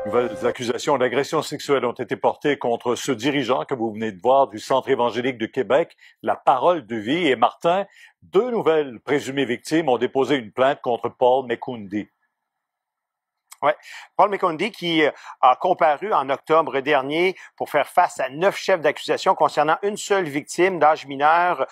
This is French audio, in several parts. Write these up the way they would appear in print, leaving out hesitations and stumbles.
Nouvelles accusations d'agression sexuelle ont été portées contre ce dirigeant que vous venez de voir du Centre évangélique de Québec, La Parole de Vie. Et Martin, deux nouvelles présumées victimes ont déposé une plainte contre Paul Mekundi. Oui, Paul Mekundi qui a comparu en octobre dernier pour faire face à 9 chefs d'accusation concernant une seule victime d'âge mineur,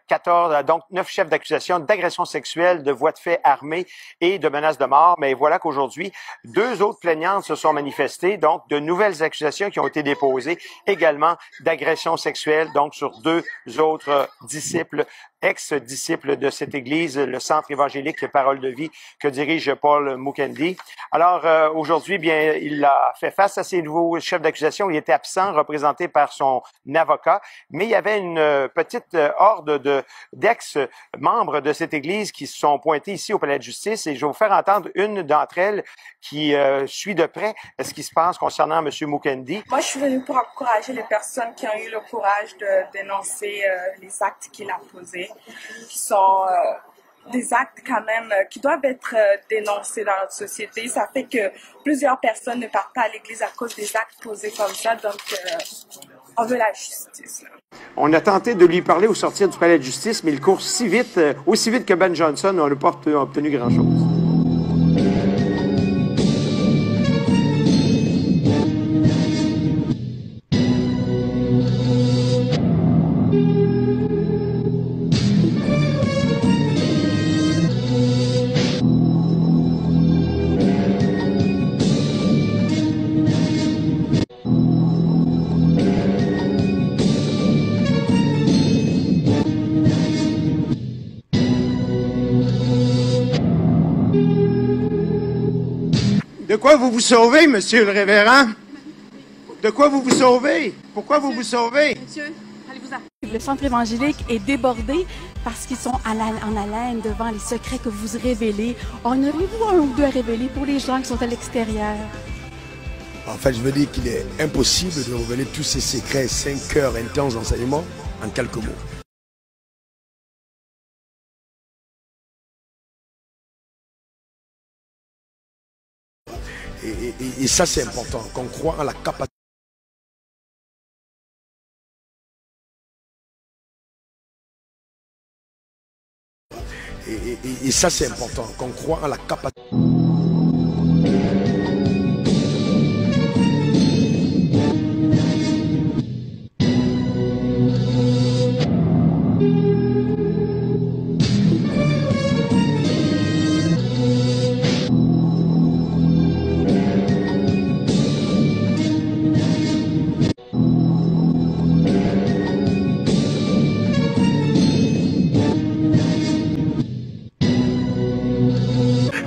14, donc 9 chefs d'accusation d'agression sexuelle, de voies de fait armées et de menaces de mort. Mais voilà qu'aujourd'hui, 2 autres plaignantes se sont manifestées, donc de nouvelles accusations qui ont été déposées également d'agression sexuelle, donc sur 2 autres disciples, ex-disciples de cette église, le Centre évangélique Parole de Vie que dirige Paul Mekundi. Alors, aujourd'hui, bien, il a fait face à ces nouveaux chefs d'accusation. Il était absent, représenté par son avocat, mais il y avait une petite horde d'ex-membres de cette église qui se sont pointés ici au Palais de justice et je vais vous faire entendre une d'entre elles qui suit de près ce qui se passe concernant M. Mekundi. Moi, je suis venue pour encourager les personnes qui ont eu le courage de dénoncer les actes qu'il a posés, qui sont des actes quand même qui doivent être dénoncés dans notre société. Ça fait que plusieurs personnes ne partent pas à l'église à cause des actes posés comme ça, donc on veut la justice. Là. On a tenté de lui parler au sortir du palais de justice, mais il court si vite, aussi vite que Ben Johnson, on n'a pas obtenu grand-chose. De quoi vous vous sauvez, monsieur le révérend? De quoi vous vous sauvez? Pourquoi vous vous sauvez? Monsieur, allez-vous-en. Le centre évangélique est débordé parce qu'ils sont en haleine devant les secrets que vous révélez. En auriez-vous un ou deux à révéler pour les gens qui sont à l'extérieur? En fait, je veux dire qu'il est impossible de révéler tous ces secrets, 5 heures intenses d'enseignement en quelques mots. Et ça, c'est important, qu'on croit en la capacité. Et ça, c'est important, qu'on croit en la capacité.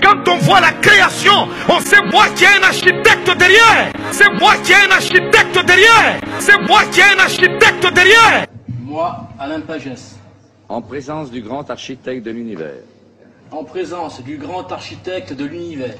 Quand on voit la création, on sait moi qu'il y a un architecte derrière. C'est moi qui ai un architecte derrière. C'est moi qui ai un architecte derrière. Moi, Alain Pagès. En présence du grand architecte de l'univers. En présence du grand architecte de l'univers.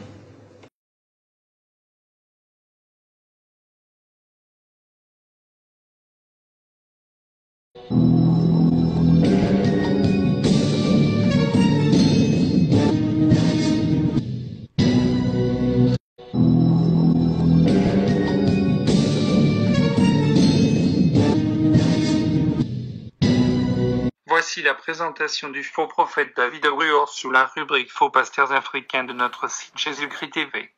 Voici la présentation du faux prophète David Ruor sous la rubrique Faux pasteurs africains de notre site Jésus-Christ TV.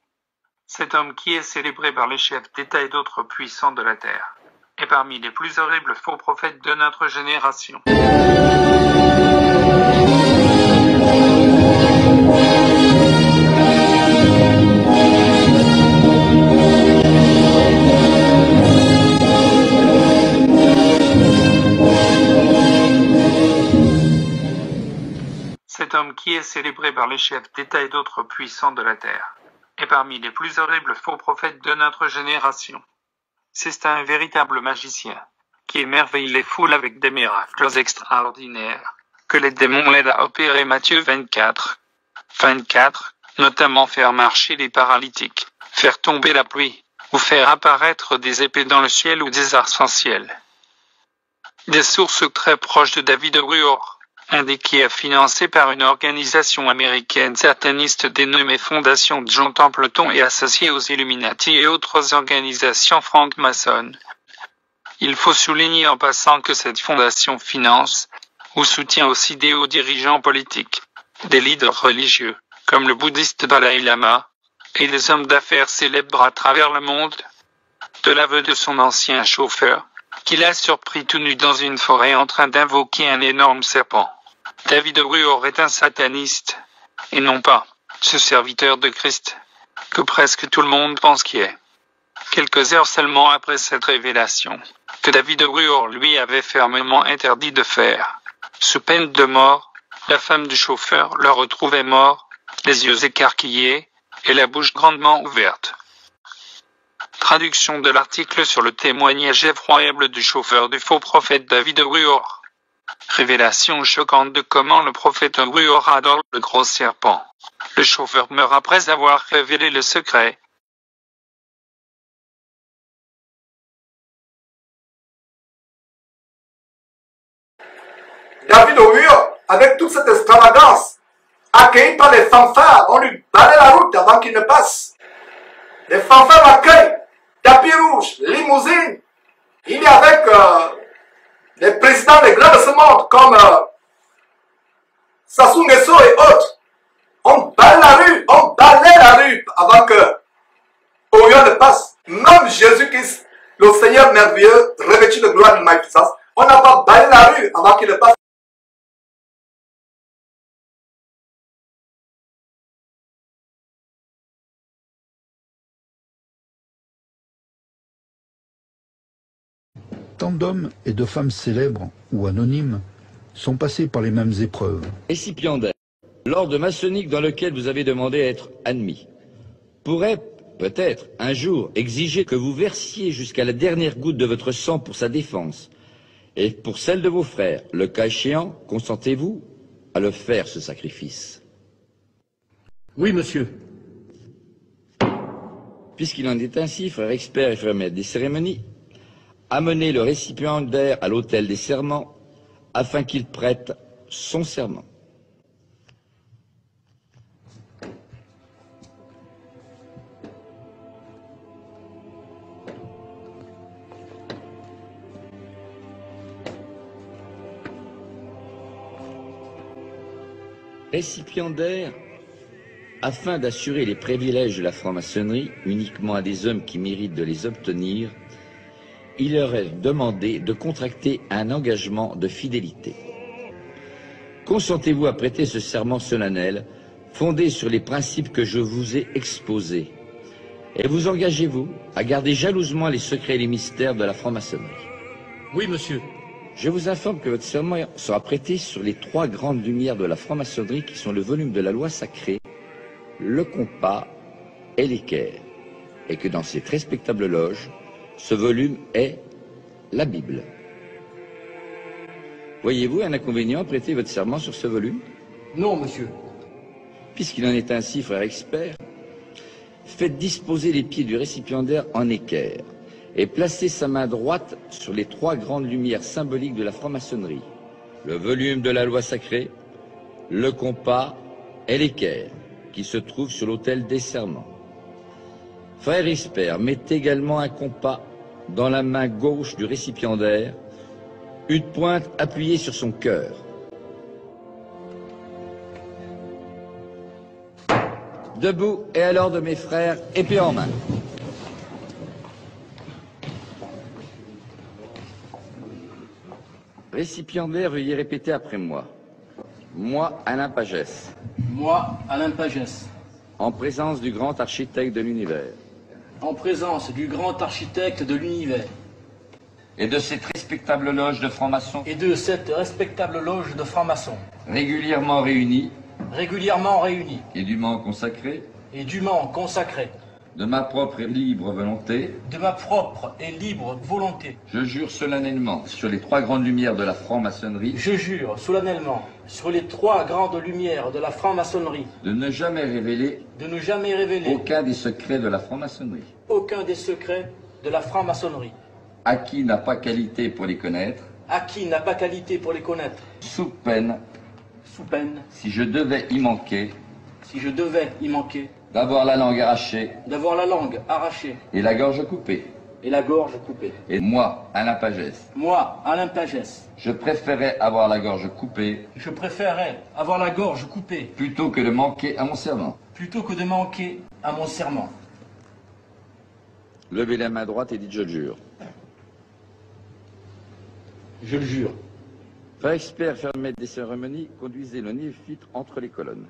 Cet homme qui est célébré par les chefs d'État et d'autres puissants de la terre est parmi les plus horribles faux prophètes de notre génération. Cet homme qui est célébré par les chefs d'État et d'autres puissants de la terre est parmi les plus horribles faux prophètes de notre génération. C'est un véritable magicien qui émerveille les foules avec des miracles extraordinaires que les démons l'aident à opérer. Matthieu 24, notamment faire marcher les paralytiques, faire tomber la pluie, ou faire apparaître des épées dans le ciel ou des arcs-en-ciel. Des sources très proches de David Ruor indiqué financé par une organisation américaine sataniste dénommée Fondation John Templeton et associée aux Illuminati et autres organisations franc-maçonnes. Il faut souligner en passant que cette fondation finance ou soutient aussi des hauts dirigeants politiques, des leaders religieux, comme le bouddhiste Dalai Lama, et des hommes d'affaires célèbres à travers le monde. De l'aveu de son ancien chauffeur, qu'il a surpris tout nu dans une forêt en train d'invoquer un énorme serpent. David Ruor est un sataniste, et non pas ce serviteur de Christ, que presque tout le monde pense qu'il est. Quelques heures seulement après cette révélation, que David Ruor lui avait fermement interdit de faire, sous peine de mort, la femme du chauffeur le retrouvait mort, les yeux écarquillés et la bouche grandement ouverte. Traduction de l'article sur le témoignage effroyable du chauffeur du faux prophète David Ruor. Révélation choquante de comment le prophète Ruor adore le gros serpent. Le chauffeur meurt après avoir révélé le secret. David Ruor, avec toute cette extravagance, accueilli par les fanfares, on lui balaye la route avant qu'il ne passe. Les fanfares l'accueillent, tapis rouge, limousine. Il est avec les présidents des grands de ce monde, comme Sassou Nguesso et autres. On balaye la rue avant que Orion ne passe. Même Jésus-Christ, le Seigneur merveilleux, revêtu de gloire et de magnificence, on n'a pas balayé la rue avant qu'il ne passe. Tant d'hommes et de femmes célèbres ou anonymes sont passés par les mêmes épreuves. Récipiendaire, l'ordre maçonnique dans lequel vous avez demandé à être admis, pourrait peut-être un jour exiger que vous versiez jusqu'à la dernière goutte de votre sang pour sa défense et pour celle de vos frères. Le cas échéant, consentez-vous à le faire, ce sacrifice? Oui, monsieur. Puisqu'il en est ainsi, frère expert et frère maître des cérémonies, amenez le récipiendaire à l'autel des serments afin qu'il prête son serment. Récipiendaire, afin d'assurer les privilèges de la franc-maçonnerie uniquement à des hommes qui méritent de les obtenir, il leur est demandé de contracter un engagement de fidélité. Consentez-vous à prêter ce serment solennel fondé sur les principes que je vous ai exposés et vous engagez-vous à garder jalousement les secrets et les mystères de la franc-maçonnerie? Oui, monsieur. Je vous informe que votre serment sera prêté sur les 3 grandes lumières de la franc-maçonnerie qui sont le volume de la loi sacrée, le compas et l'équerre, et que dans cette respectable loge, ce volume est la Bible. Voyez-vous un inconvénient à prêter votre serment sur ce volume? Non, monsieur. Puisqu'il en est ainsi, frère expert, faites disposer les pieds du récipiendaire en équerre et placez sa main droite sur les 3 grandes lumières symboliques de la franc-maçonnerie, le volume de la loi sacrée, le compas et l'équerre, qui se trouvent sur l'autel des serments. Frère expert, mettez également un compas dans la main gauche du récipiendaire, une pointe appuyée sur son cœur. Debout et à l'ordre de mes frères, épée en main. Récipiendaire, veuillez répéter après moi. Moi, Alain Pagès. Moi, Alain Pagès. En présence du grand architecte de l'univers. En présence du grand architecte de l'univers. Et de cette respectable loge de francs-maçons. Et de cette respectable loge de francs-maçons. Régulièrement réunis. Régulièrement réunis. Et dûment consacrés. Et dûment consacrés. De ma propre et libre volonté. De ma propre et libre volonté. Je jure solennellement sur les 3 grandes lumières de la franc-maçonnerie. Je jure solennellement sur les 3 grandes lumières de la franc-maçonnerie. De ne jamais révéler. De ne jamais révéler. Aucun des secrets de la franc-maçonnerie. Aucun des secrets de la franc-maçonnerie. À qui n'a pas qualité pour les connaître. à qui n'a pas qualité pour les connaître. Sous peine, Si si je devais y manquer, d'avoir la langue arrachée et la gorge coupée. Et moi, Alain Pagès, je préférais avoir la gorge coupée plutôt que de manquer à mon serment. Levez la main droite et dites je le jure. Je le jure. Frère expert, faire maître des cérémonies, conduisez le néophyte entre les colonnes.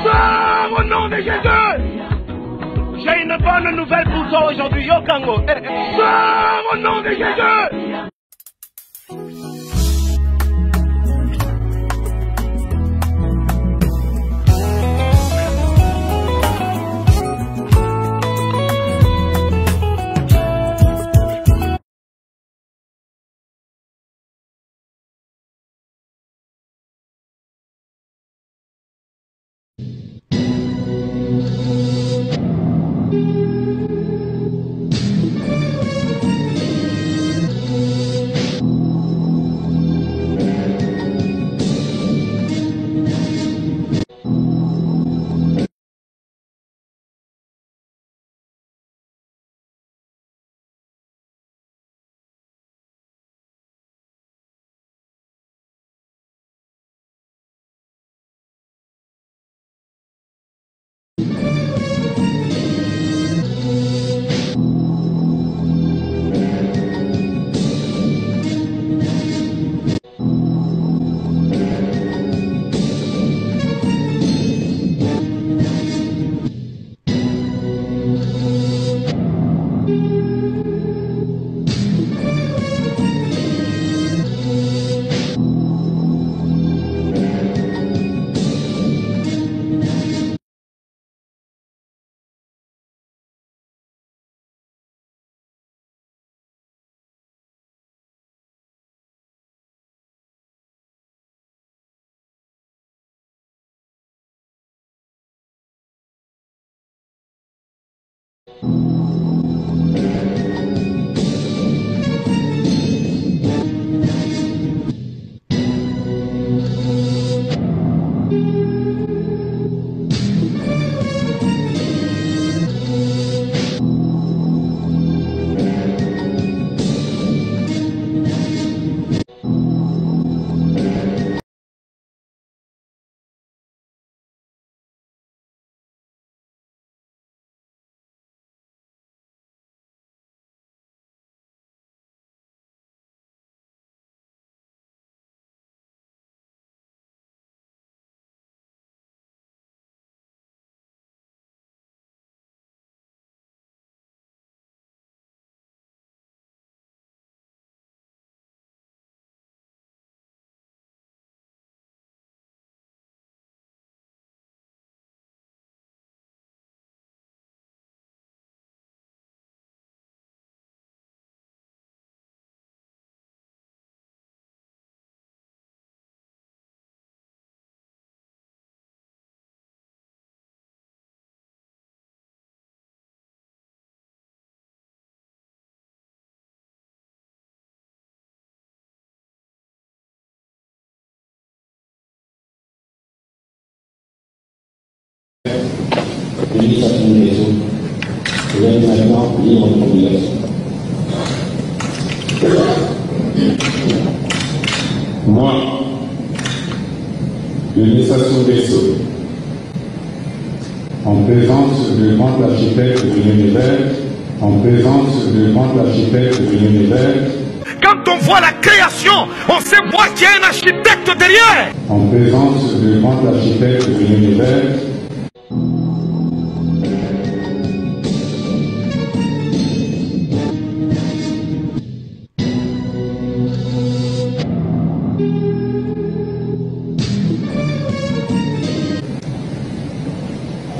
Sors au nom de Jésus! J'ai une bonne nouvelle pour toi aujourd'hui, Yokango. Sors au nom de Jésus! l'utilisation du réseau. Vous avez maintenant libre de communication. Moi, Denis Sassou Nguesso, en présence du grand architecte de l'univers, en présence du grand architecte de l'univers, quand on voit la création, on sait moi qu'il y a un architecte derrière. en présence du grand architecte de l'univers,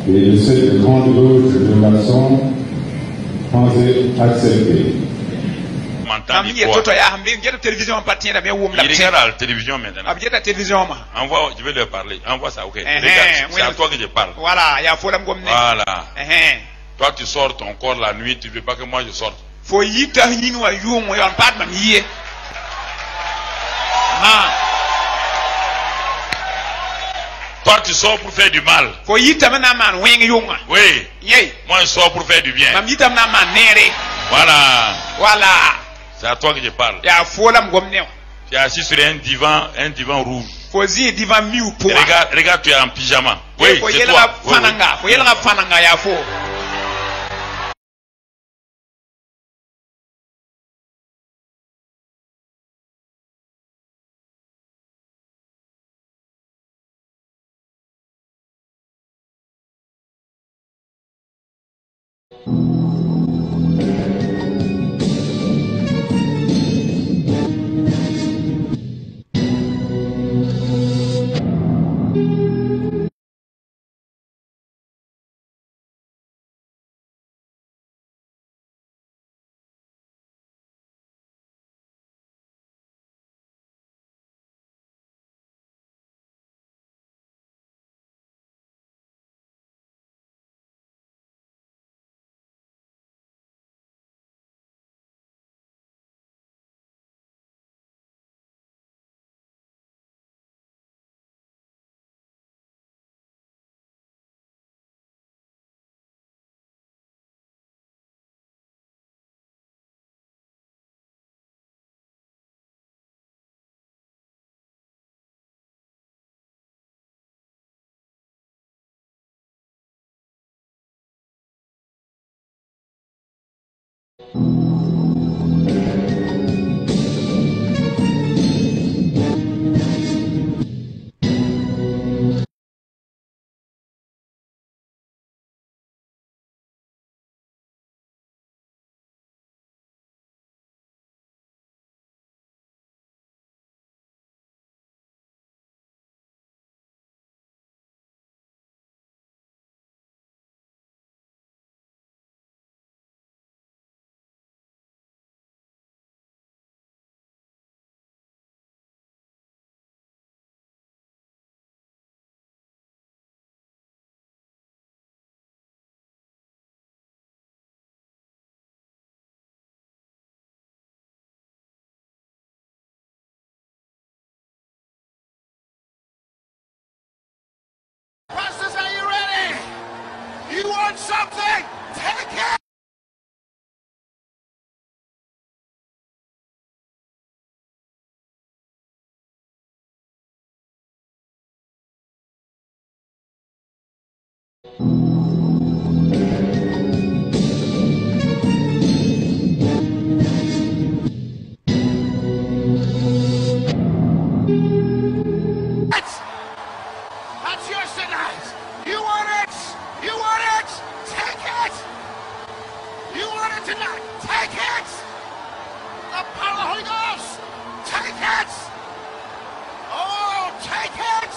et de cette grande loge de maçons, pensez accepter. Il regarde la télévision maintenant. Envoie, je vais leur parler. Envoie ça, ok. Regarde, c'est à toi que je parle. Voilà, il y a faut Voilà. Toi, tu sors ton corps la nuit, tu ne veux pas que moi je sorte. Faut y ta hinu a yu mo yon pat man yie. Toi, tu sors pour faire du mal. Faut y ta man man wing yunga. Oui. Yé. Moi, je sors pour faire du bien. Mam y ta man man nere. Voilà. Voilà. C'est à toi que je parle. Il y a faut lam gomne. Tu es assis sur un divan rouge. Faut y divan miu pour. Regarde, tu es en pyjama. Oui, c'est toi. Faut y la fananga ya faut. Pastors, are you ready? You want something? Take it! That's yours tonight. You want it? You want it? Take it. You want it tonight? Take it. The power of the Holy Ghost. Take it. Oh, take it.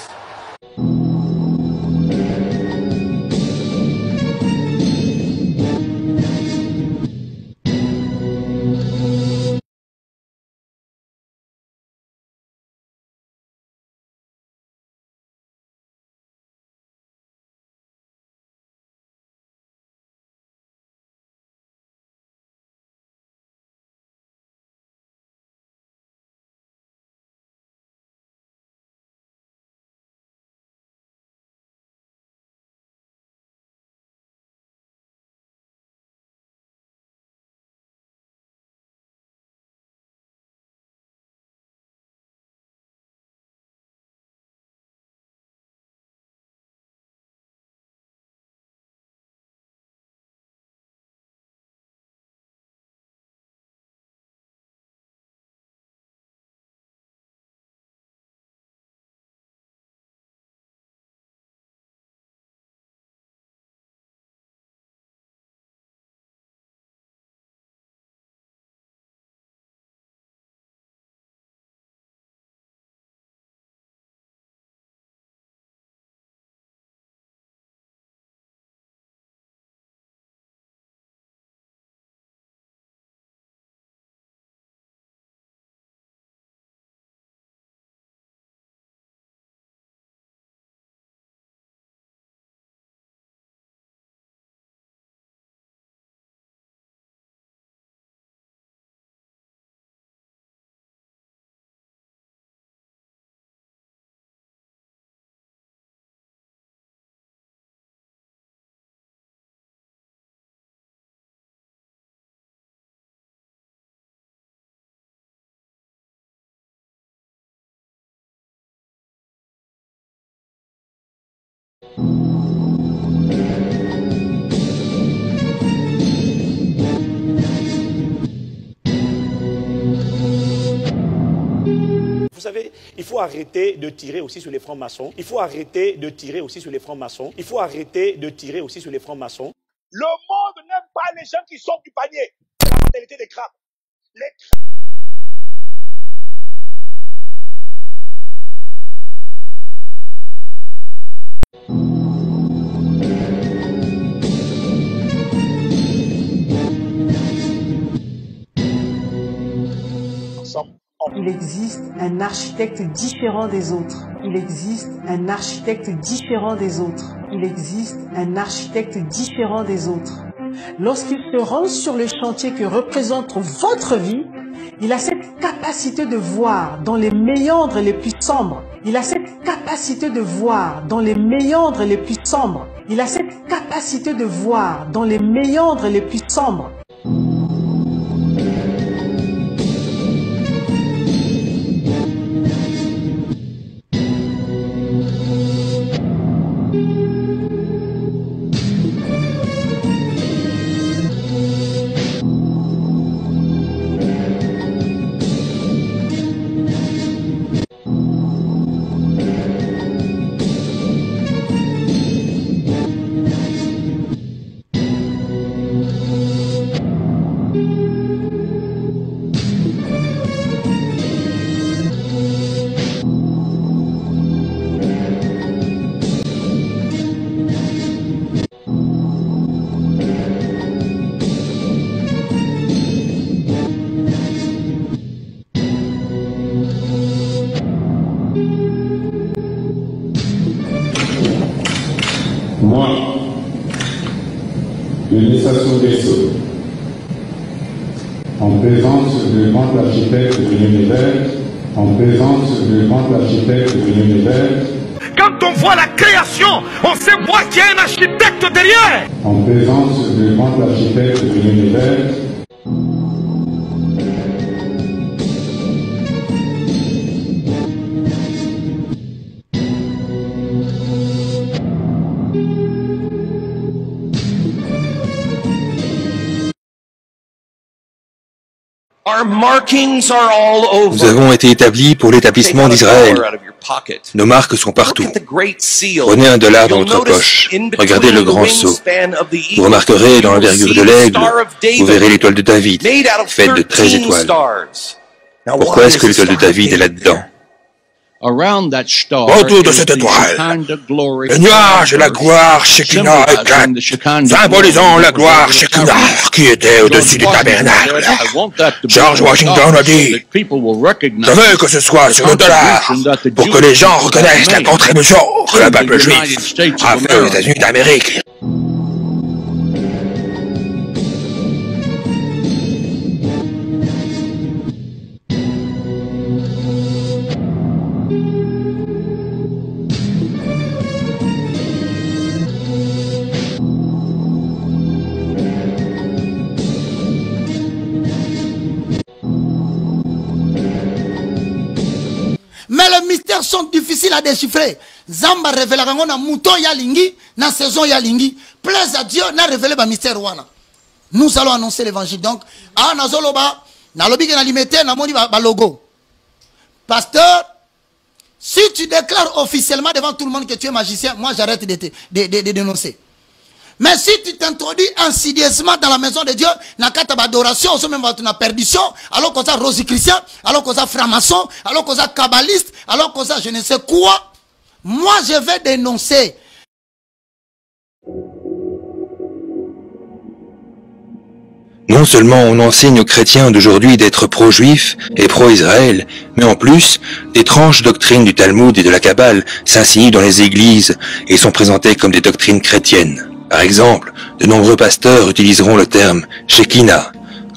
Vous savez, il faut arrêter de tirer aussi sur les francs-maçons. Il faut arrêter de tirer aussi sur les francs-maçons. Il faut arrêter de tirer aussi sur les francs-maçons. Le monde n'aime pas les gens qui sortent du panier. C'est la mentalité des crabes. Les Il existe un architecte différent des autres. Il existe un architecte différent des autres. Il existe un architecte différent des autres. Lorsqu'il se rend sur le chantier que représente votre vie, il a cette capacité de voir dans les méandres les plus sombres. Il a cette capacité de voir dans les méandres les plus sombres. Il a cette capacité de voir dans les méandres les plus sombres. Moi, Denis Sassou Nguesso, en présence du grand architecte de l'univers, en présence du grand architecte de l'univers, Quand on voit la création, on sait voir qu'il y a un architecte derrière. en présence du grand architecte de l'univers, Nous avons été établis pour l'établissement d'Israël. Nos marques sont partout. Prenez $1 dans votre poche. Regardez le grand sceau. Vous remarquerez dans l'envergure de l'aigle, vous verrez l'étoile de David, faite de 13 étoiles. Pourquoi est-ce que l'étoile de David est là-dedans? Autour de cette étoile, le nuage et la gloire Shekinah éclatent, symbolisant la gloire Shekinah qui était au-dessus du tabernacle. George Washington a dit, je veux que ce soit sur le dollar pour que les gens reconnaissent la contribution que le peuple juif a fait aux États-Unis d'Amérique. Mais les mystères sont difficiles à déchiffrer. Zamba révèle na mouton yalingi, na saison yalingi. Plaise à Dieu, n'a révélé le mystère wana. Nous allons annoncer l'évangile. Donc, ah, nazoloba, na lobi na limité, na moni ba logo. Pasteur, si tu déclares officiellement devant tout le monde que tu es magicien, moi j'arrête de dénoncer. Mais si tu t'introduis insidieusement dans la maison de Dieu, na kata adoration, on même na perdition, alors qu'on a rosichristien, alors qu'on a franc-maçon, alors qu'on a kabbaliste, alors qu'on a je ne sais quoi, moi je vais dénoncer. Non seulement on enseigne aux chrétiens d'aujourd'hui d'être pro-juifs et pro-Israël, mais en plus, d'étranges doctrines du Talmud et de la Kabbale s'insinuent dans les églises et sont présentées comme des doctrines chrétiennes. Par exemple, de nombreux pasteurs utiliseront le terme Shekinah,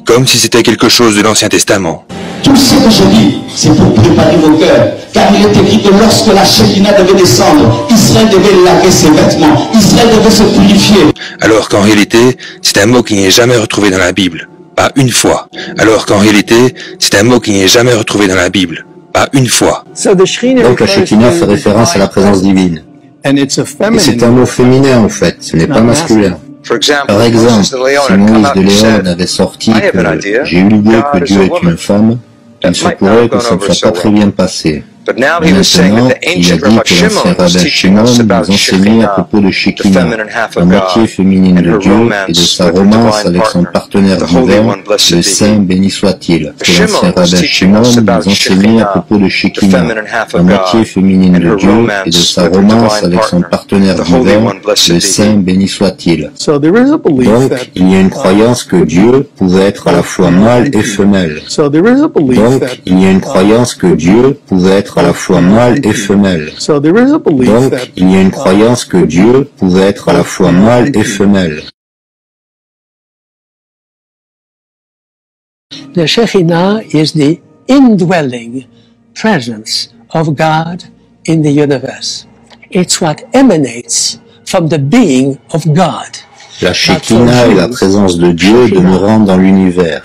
comme si c'était quelque chose de l'Ancien Testament. Tout ce que je dis, c'est pour préparer vos cœurs. Car il est écrit que lorsque la Shekinah devait descendre, Israël devait laver ses vêtements, Israël devait se purifier. Alors qu'en réalité, c'est un mot qui n'est jamais retrouvé dans la Bible, pas une fois. Alors qu'en réalité, c'est un mot qui n'est jamais retrouvé dans la Bible, pas une fois. Donc la Shekinah fait référence à la présence divine. Et c'est un mot féminin en fait, ce n'est pas masculin. Par exemple, si Moïse de Léon avait sorti que « j'ai eu l'idée que Dieu est une femme », il se pourrait que ça ne soit pas très bien passé. Mais maintenant, il a dit que l'ancien rabbin Shimon nous enseignait à propos de Shekinah, la moitié féminine de Dieu et de sa romance avec son partenaire divin, le Saint béni soit-il. Que l'ancien rabbin Shimon nous enseignait à propos de Shekinah, la moitié féminine de Dieu et de sa romance avec son partenaire divin, le Saint béni soit-il. Donc, il y a une croyance que Dieu pouvait être à la fois mâle et femelle. Donc, il y a une croyance que Dieu pouvait être à la fois mâle et femelle. Donc, il y a une croyance que Dieu pouvait être à la fois mâle et femelle. The Shekinah is the indwelling presence of God in the universe. It's what emanates from the being of God. La Shekinah est la présence de Dieu demeurant dans l'univers.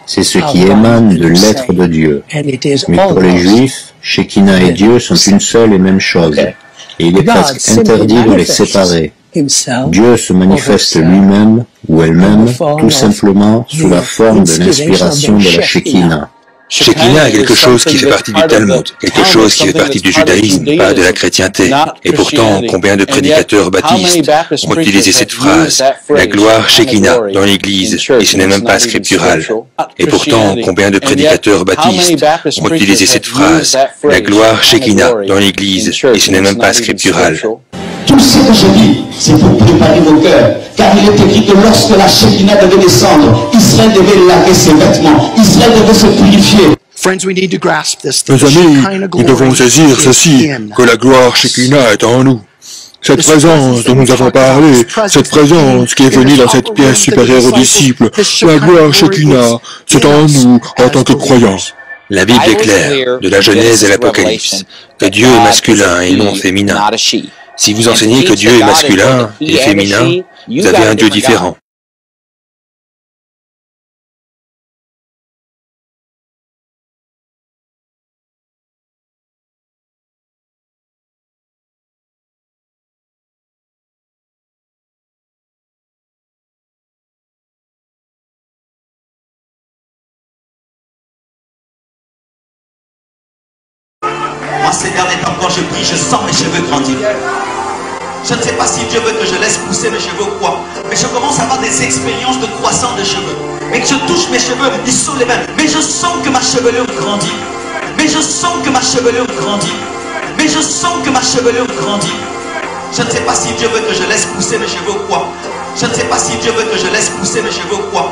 C'est ce qui émane de l'être de Dieu. Mais pour les Juifs, Shekinah et Dieu sont une seule et même chose. Et il est presque interdit de les séparer. Dieu se manifeste lui-même ou elle-même tout simplement sous la forme de l'inspiration de la Shekinah. Shekinah est quelque chose qui fait partie du Talmud, quelque chose qui fait partie du judaïsme, pas de la chrétienté. Et pourtant, combien de prédicateurs baptistes ont utilisé cette phrase, la gloire Shekinah, dans l'Église, et ce n'est même pas scriptural. Et pourtant, combien de prédicateurs baptistes ont utilisé cette phrase, la gloire Shekinah, dans l'Église, et ce n'est même pas scriptural. Tout ce que je dis, c'est pour préparer vos cœurs. Car il est écrit que lorsque la Shekinah devait descendre, Israël devait laver ses vêtements, Israël devait se purifier. Mes amis, nous devons saisir ceci, que la gloire Shekinah est en nous. Cette présence dont nous avons parlé, cette présence qui est venue dans cette pièce supérieure aux disciples, la gloire Shekinah, c'est en nous en tant que croyants. La Bible est claire, de la Genèse à l'Apocalypse, que Dieu est masculin et non féminin. Si vous enseignez que Dieu est masculin et féminin, vous avez un Dieu différent. Moi, ces derniers temps, quand je prie, je sens mes cheveux grandir. Je ne sais pas si Dieu veut que je laisse pousser mes cheveux ou quoi, mais je commence à avoir des expériences de croissance de cheveux. Et que je touche mes cheveux, ils sont les mêmes. Mais je sens que ma chevelure grandit. Mais je sens que ma chevelure grandit. Mais je sens que ma chevelure grandit. Je ne sais pas si Dieu veut que je laisse pousser mes cheveux ou quoi. Je ne sais pas si Dieu veut que je laisse pousser mes cheveux ou quoi.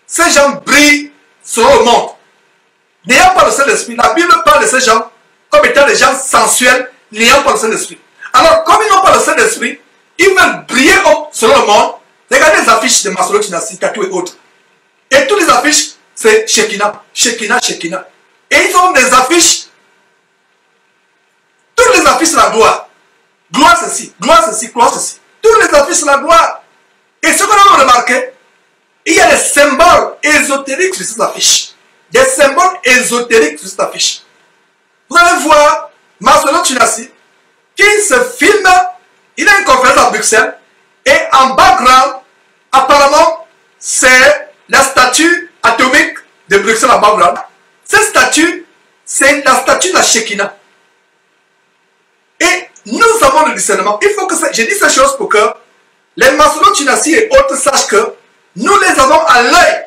Ces gens brillent sur le monde. N'ayant pas le Saint-Esprit, la Bible parle de ces gens comme étant des gens sensuels, n'ayant pas le Saint-Esprit. Alors, comme ils n'ont pas le Saint-Esprit, ils veulent briller sur le monde. Regardez les affiches de Maslow, Tinassi, Tatou et autres. Et toutes les affiches, c'est Shekinah, Shekinah, Shekinah. Et ils ont des affiches. Toutes les affiches, c'est la gloire. Gloire ceci, gloire ceci, gloire ceci. Toutes les affiches, c'est la gloire. Et ce qu'on a remarqué, il y a des symboles ésotériques sur cette affiche. Des symboles ésotériques sur cette affiche. Vous allez voir Maslow Tinassi qui se filme. Il a une conférence à Bruxelles. Et en background, apparemment, c'est la statue atomique de Bruxelles en background. Cette statue, c'est la statue de la Shekinah. Et Nous avons le discernement. Il faut que ça... J'ai dit ces choses pour que les maçons Tunasi et autres sachent que nous les avons à l'œil.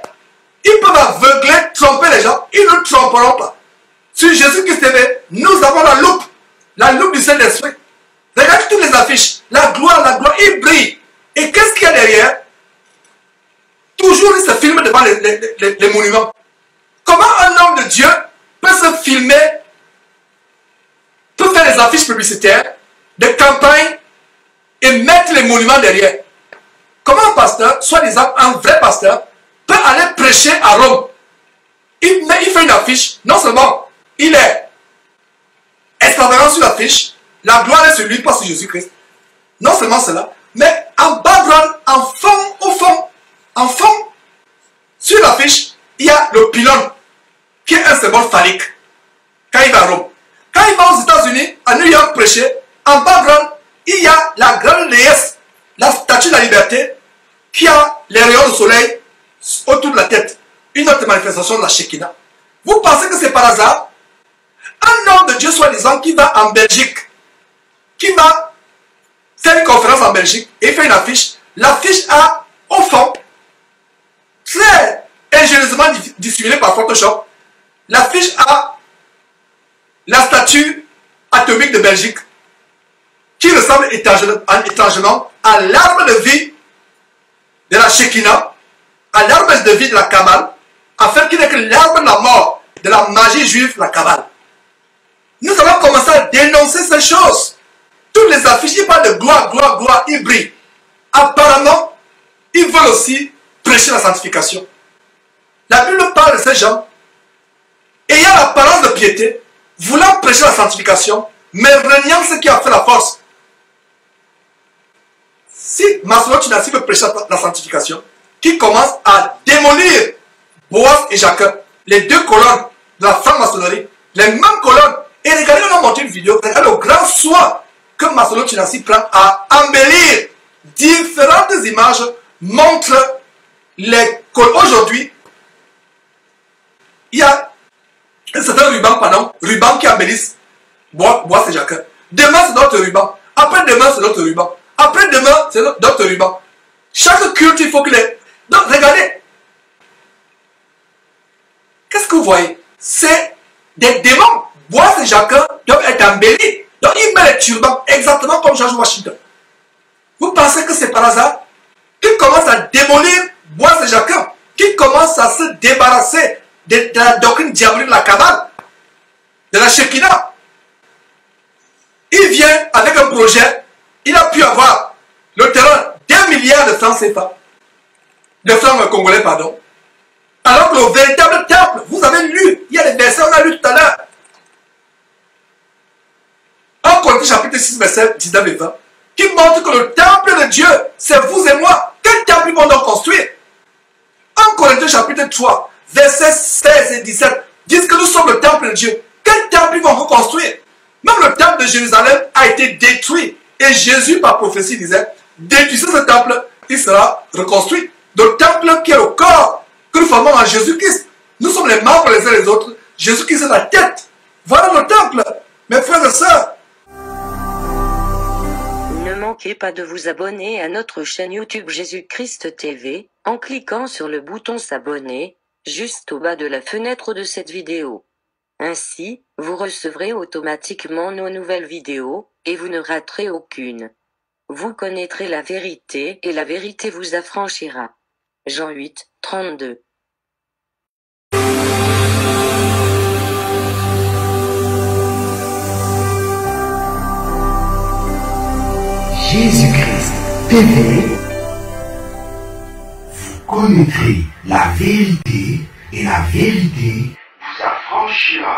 Ils peuvent aveugler, tromper les gens. Ils ne tromperont pas. Sur Jésus-Christ TV, nous avons la loupe du Saint-Esprit. Regardez toutes les affiches. La gloire, il brille. Et qu'est-ce qu'il y a derrière? Toujours il se filme devant les monuments. Comment un homme de Dieu peut se filmer, peut faire des affiches publicitaires, des campagnes et mettre les monuments derrière? Comment un pasteur, soi-disant un vrai pasteur, peut aller prêcher à Rome? Il fait une affiche, non seulement il est extravagant sur l'affiche, la gloire est sur lui, pas sur Jésus-Christ. Non seulement cela, mais en background, en fond, sur l'affiche, il y a le pylône, qui est un symbole phallique, quand il va à Rome. Quand il va aux États-Unis, à New York prêcher, en background, il y a la grande déesse, la statue de la liberté, qui a les rayons de soleil autour de la tête. Une autre manifestation de la Shekinah. Vous pensez que c'est par hasard? Un homme de Dieu, soi-disant, qui va en Belgique, qui va faire une conférence en Belgique, et il fait une affiche. L'affiche a, au fond, très ingénieusement dissimulé par Photoshop, l'affiche a la statue atomique de Belgique, qui ressemble étrangement à l'arbre de vie de la Shekinah, à l'arbre de vie de la Kabbale, afin qu'il n'est que l'arbre de la mort, de la magie juive, la Kabbale. Nous allons commencer à dénoncer ces choses. Toutes les affiches, ils parlent de gloire, gloire, gloire, ils brillent. Apparemment, ils veulent aussi prêcher la sanctification. La Bible parle de ces gens ayant l'apparence de piété, voulant prêcher la sanctification, mais reniant ce qui a fait la force. Si Massimo Tunasi veut prêcher la sanctification, qui commence à démolir Boaz et Jacques, les deux colonnes de la franc-maçonnerie, les mêmes colonnes, et regardez, on a monté une vidéo, regardez le grand soin que Massimo Tunasi prend à embellir différentes images, montrent les colonnes. Aujourd'hui, il y a un certain ruban qui embellissent Boaz et Jacques. Demain, c'est notre ruban. Après-demain, c'est notre ruban. Après-demain, c'est d'autres rubans. Chaque culte, il faut que les... Donc, regardez. Qu'est-ce que vous voyez? C'est des démons. Boaz et Jacques doivent être embellis. Donc, ils mettent les turbans exactement comme George Washington. Vous pensez que c'est par hasard qu'ils commencent à démolir Boaz et Jacques, qu'ils commencent à se débarrasser de la doctrine diabolique de la Kabbale, de la Shekinah? Il vient avec un projet. Il a pu avoir le terrain d'1 milliard de francs CFA, de francs congolais, pardon. Alors que le véritable temple, vous avez lu, il y a des versets, on a lu tout à l'heure. En Corinthiens chapitre 6, verset 19 et 20, qui montre que le temple de Dieu, c'est vous et moi. Quel temple ils vont donc construire? En Corinthiens chapitre 3, versets 16 et 17, disent que nous sommes le temple de Dieu. Quel temple ils vont reconstruire? Même le temple de Jérusalem a été détruit. Et Jésus, par prophétie, disait, détruisez ce temple, il sera reconstruit. Le temple qui est le corps que nous formons en Jésus-Christ. Nous sommes les membres les uns les autres. Jésus-Christ est la tête. Voilà le temple. Mes frères et sœurs. Ne manquez pas de vous abonner à notre chaîne YouTube Jésus-Christ TV, en cliquant sur le bouton s'abonner, juste au bas de la fenêtre de cette vidéo. Ainsi, vous recevrez automatiquement nos nouvelles vidéos, et vous ne raterez aucune. Vous connaîtrez la vérité, et la vérité vous affranchira. Jean 8, 32. Jésus-Christ TV, vous connaîtrez la vérité, et la vérité vous affranchira.